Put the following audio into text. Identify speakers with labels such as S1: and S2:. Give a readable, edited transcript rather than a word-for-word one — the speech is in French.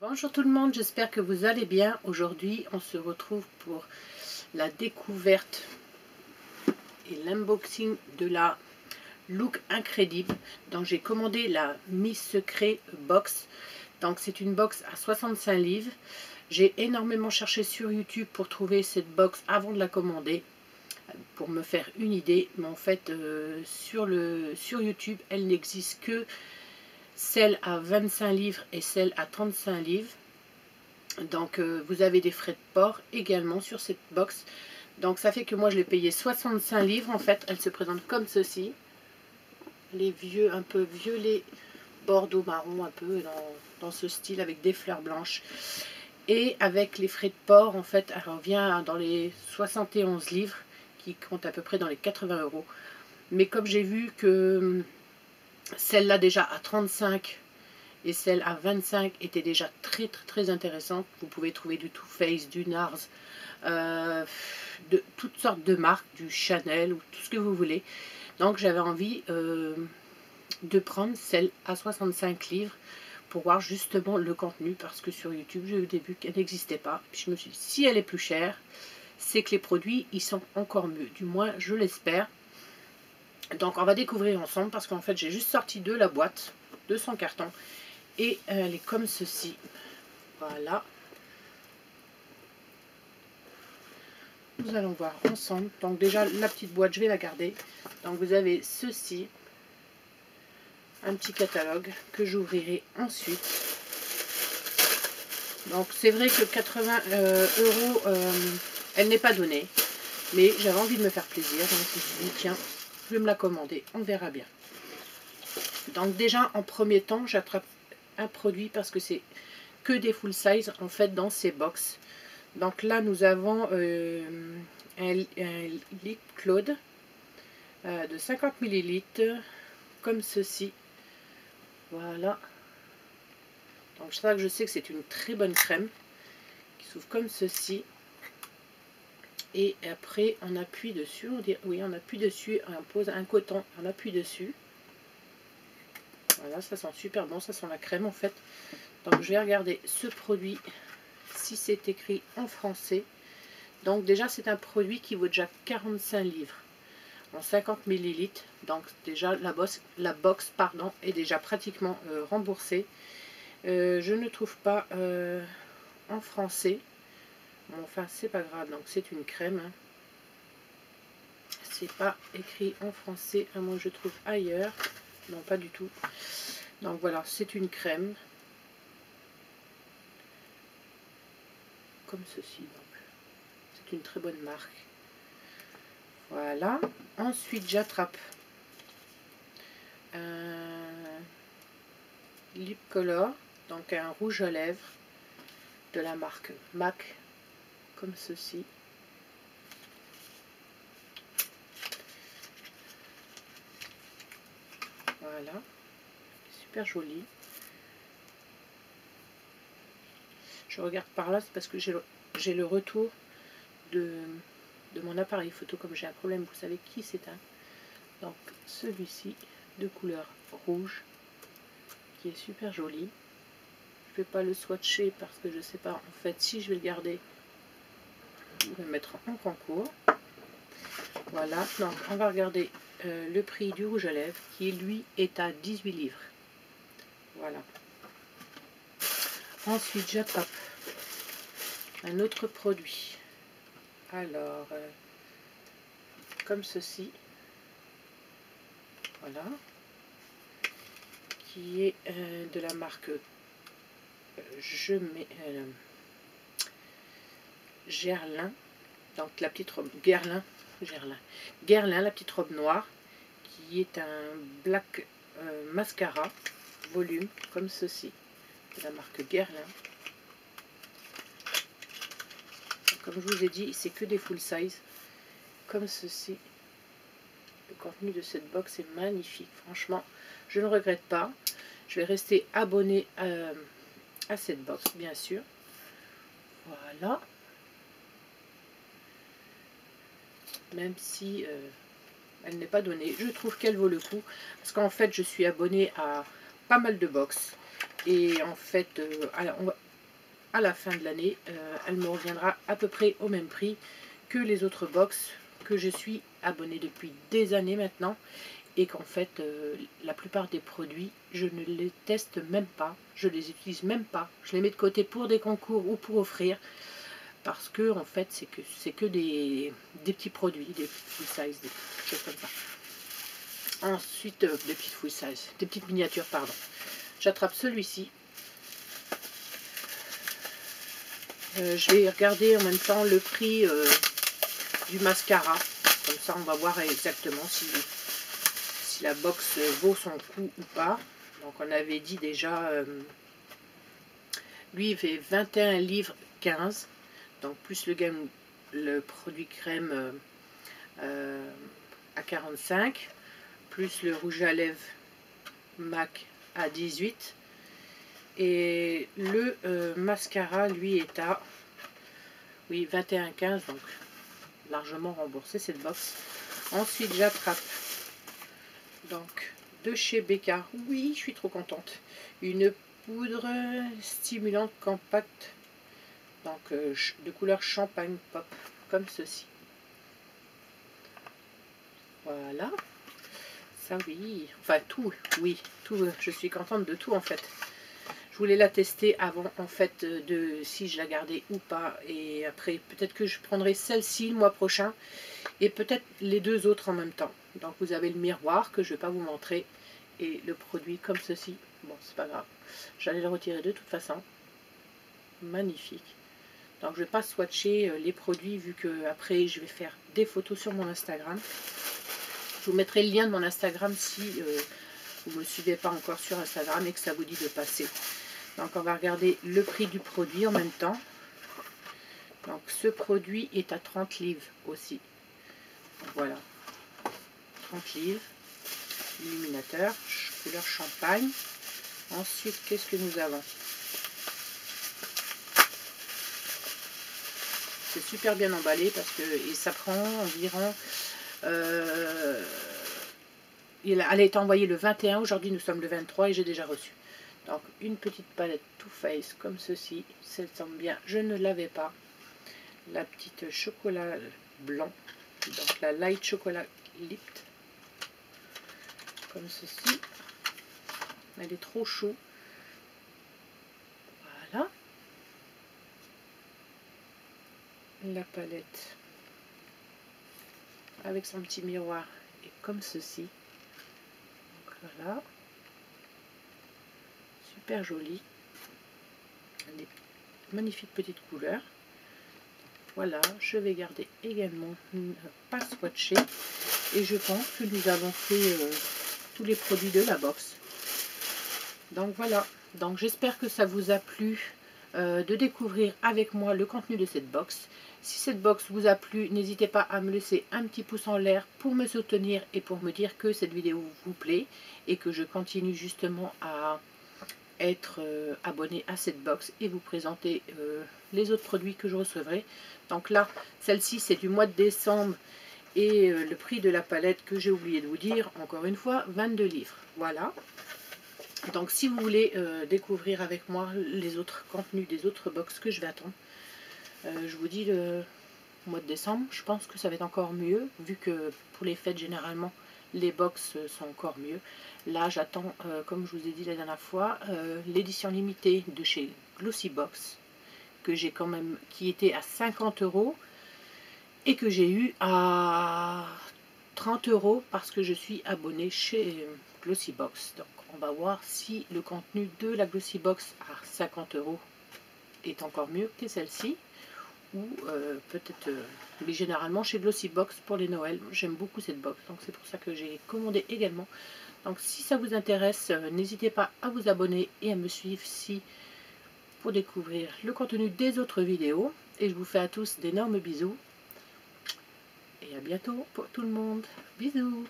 S1: Bonjour tout le monde, j'espère que vous allez bien. Aujourd'hui, on se retrouve pour la découverte et l'unboxing de la Look Incredible. Donc j'ai commandé la Miss Secret Box. Donc c'est une box à 65 livres. J'ai énormément cherché sur YouTube pour trouver cette box avant de la commander, pour me faire une idée. Mais en fait, sur YouTube, elle n'existe que celle à 25 livres et celle à 35 livres. Donc vous avez des frais de port également sur cette box. Donc ça fait que moi je l'ai payé 65 livres. En fait, elle se présente comme ceci. Les vieux, un peu violet, bordeaux marron, un peu dans ce style avec des fleurs blanches. Et avec les frais de port, en fait, elle revient dans les 71 livres, qui comptent à peu près dans les 80 €. Mais comme j'ai vu que celle-là déjà à 35 et celle à 25 était déjà très intéressante. Vous pouvez trouver du Too Faced, du NARS, de toutes sortes de marques, du Chanel ou tout ce que vous voulez. Donc j'avais envie de prendre celle à 65 livres pour voir justement le contenu, parce que sur YouTube j'ai eu des vues qu'elle n'existait pas. Puis je me suis dit, si elle est plus chère, c'est que les produits ils sont encore mieux, du moins je l'espère. Donc on va découvrir ensemble, parce qu'en fait j'ai juste sorti de la boîte, de son carton. Et elle est comme ceci. Voilà. Nous allons voir ensemble. Donc déjà, la petite boîte, je vais la garder. Donc vous avez ceci. Un petit catalogue que j'ouvrirai ensuite. Donc c'est vrai que 80 €, elle n'est pas donnée. Mais j'avais envie de me faire plaisir. Donc je me suis dit, tiens, je vais me la commander. On verra bien. Donc déjà, en premier temps, j'attrape un produit parce que c'est que des full size en fait dans ces box. Donc là nous avons un lip Claude de 50 ml comme ceci. Voilà. Donc ça, je sais que c'est une très bonne crème qui s'ouvre comme ceci. Et après on appuie dessus, on dit, oui, on appuie dessus, on pose un coton, on appuie dessus. Voilà, ça sent super bon, ça sent la crème en fait. Donc je vais regarder ce produit si c'est écrit en français. Donc déjà c'est un produit qui vaut déjà 45 livres en 50 ml. Donc déjà la box pardon, est déjà pratiquement remboursée. Je ne trouve pas en français. Bon, enfin c'est pas grave, donc c'est une crème. Hein. C'est pas écrit en français, à moins que je trouve ailleurs. Non, pas du tout. Donc voilà, c'est une crème. Comme ceci. C'est une très bonne marque. Voilà. Ensuite, j'attrape un lip color, donc un rouge à lèvres de la marque MAC, comme ceci. Voilà. Super joli. Je regarde par là, c'est parce que j'ai le retour de mon appareil photo, comme j'ai un problème, vous savez qui c'est un. Donc celui-ci de couleur rouge qui est super joli. Je vais pas le swatcher parce que je sais pas en fait si je vais le garder ou le mettre en concours. Voilà, donc on va regarder le prix du rouge à lèvres qui lui est à 18 livres. Voilà. Ensuite j'attrape un autre produit. Alors comme ceci. Voilà, qui est de la marque Guerlain, donc la petite robe Guerlain, la petite robe noire, qui est un black mascara volume comme ceci, de la marque Guerlain. Comme je vous ai dit, c'est que des full size comme ceci. Le contenu de cette box est magnifique, franchement, je ne regrette pas. Je vais rester abonnée à cette box, bien sûr. Voilà. Même si elle n'est pas donnée, je trouve qu'elle vaut le coup. Parce qu'en fait, je suis abonnée à pas mal de box. Et en fait, à la fin de l'année, elle me reviendra à peu près au même prix que les autres box que je suis abonnée depuis des années maintenant. Et qu'en fait, la plupart des produits, je ne les teste même pas, je les utilise même pas. Je les mets de côté pour des concours ou pour offrir. Parce que en fait c'est que des petits produits, des full size, des choses comme ça. Ensuite, des petites full size, des petites miniatures, pardon. J'attrape celui-ci. Je vais regarder en même temps le prix du mascara. Comme ça, on va voir exactement si la box vaut son coup ou pas. Donc, on avait dit déjà, lui, il fait 21 livres 15. Donc, plus le produit crème à 45. Plus le rouge à lèvres MAC à 18. Et le mascara, lui, est à 21,15, donc largement remboursé cette box. Ensuite, j'attrape donc de chez Becca. Oui, je suis trop contente. Une poudre stimulante compacte, donc de couleur champagne pop, comme ceci. Voilà. Ça, oui. Enfin, tout. Oui, tout. Je suis contente de tout, en fait. Je voulais la tester avant, en fait, de si je la gardais ou pas. Et après, peut-être que je prendrai celle-ci le mois prochain. Et peut-être les deux autres en même temps. Donc, vous avez le miroir que je ne vais pas vous montrer. Et le produit comme ceci. Bon, c'est pas grave. J'allais le retirer de toute façon. Magnifique. Donc, je ne vais pas swatcher les produits vu que après je vais faire des photos sur mon Instagram. Je vous mettrai le lien de mon Instagram si vous ne me suivez pas encore sur Instagram et que ça vous dit de passer. Donc on va regarder le prix du produit en même temps. Donc ce produit est à 30 livres aussi. Voilà. 30 livres. Illuminateur. Couleur champagne. Ensuite, qu'est-ce que nous avons? C'est super bien emballé parce que et ça prend environ... elle a été envoyée le 21, aujourd'hui nous sommes le 23 et j'ai déjà reçu. Donc une petite palette Too Faced comme ceci, ça semble bien, je ne l'avais pas. La petite chocolat blanc, donc la light chocolat lipped, comme ceci. Elle est trop chaude. Voilà. La palette avec son petit miroir est comme ceci. Donc voilà. Super jolie. Des magnifiques petites couleurs. Voilà, je vais garder également pas swatché. Et je pense que nous avons fait tous les produits de la box. Donc voilà, donc j'espère que ça vous a plu de découvrir avec moi le contenu de cette box. Si cette box vous a plu, n'hésitez pas à me laisser un petit pouce en l'air pour me soutenir et pour me dire que cette vidéo vous plaît et que je continue justement à être abonné à cette box et vous présenter les autres produits que je recevrai. Donc là, celle-ci c'est du mois de décembre et le prix de la palette que j'ai oublié de vous dire, encore une fois, 22 livres. Voilà. Donc si vous voulez découvrir avec moi les autres contenus des autres box que je vais attendre, je vous dis le mois de décembre, je pense que ça va être encore mieux, vu que pour les fêtes généralement les box sont encore mieux. Là j'attends, comme je vous ai dit la dernière fois, l'édition limitée de chez Glossybox, que j'ai quand même, qui était à 50 € et que j'ai eu à 30 € parce que je suis abonnée chez Glossybox. Donc on va voir si le contenu de la Glossybox à 50 € est encore mieux que celle-ci. Ou peut-être, mais généralement chez Glossybox pour les Noëls. J'aime beaucoup cette box, donc c'est pour ça que j'ai commandé également. Donc si ça vous intéresse, n'hésitez pas à vous abonner et à me suivre pour découvrir le contenu des autres vidéos. Et je vous fais à tous d'énormes bisous. Et à bientôt pour tout le monde. Bisous!